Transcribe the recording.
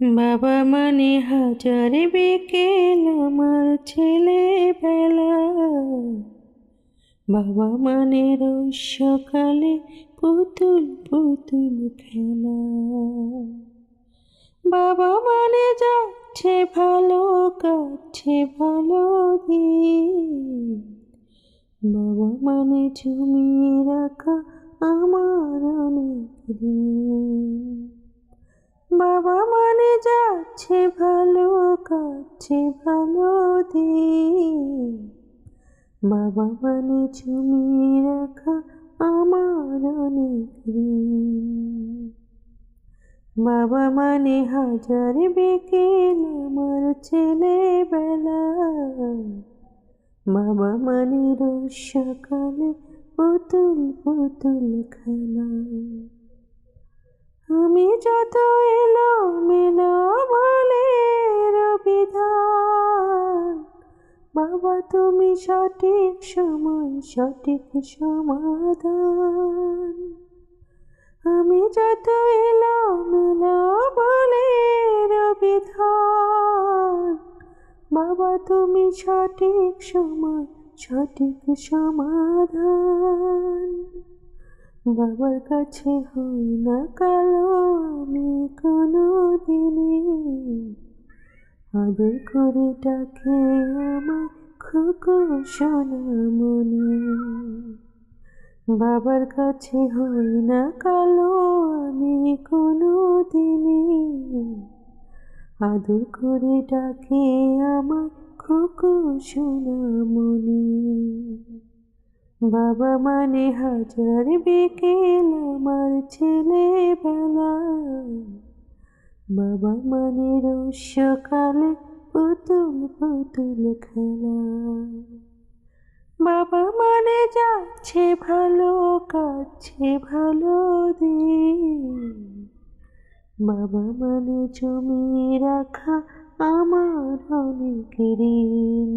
বাবা মানে হাজার বিকেল আমার ছেলেবেলা, বাবা মানে রোজ সকালে পুতুল পুতুল খেলা। বাবা মানে যাচ্ছে ভালো, কাটছে ভালো দিন। বাবা মানে জমিয়ে রাখা আমার অনেক দিন। বাবা মানে যাচ্ছে ভালো, কাটছে ভালো দিন। বাবা মানে জমিয়ে রাখা আমার অনেক ঋণ। বাবা মানে হাজার বিকেল আমার ছেলেবেলা, বাবা মানে রোজ সকালে পুতুল পুতুল খেলা। আমি যত এলোমেলো বলে বিধান, বাবা তুমি সঠিক সময় সঠিক সমাধান। আমি যত এলোমেলো বলে বিধান, বাবা তুমি সঠিক সময় সঠিক সমাধান। বাবার কাছে হই না কালো আমি কোনো দিনই, আদর করে ডাকে আমার খুকু সোনামণি। বাবার কাছে হই না কালো আমি কোনো দিনই, আদর করে ডাকে আমার খুকু সোনামণি। বাবা মানে হাজার বিকেল আমার ছেলেবেলা, বাবা মানে রোজ সকালে পুতুল পুতুল খেলা। বাবা মানে যাচ্ছে ভালো, কাটছে ভালো দিন। বাবা মানে জমিয়ে রাখা আমার অনেক ঋণ।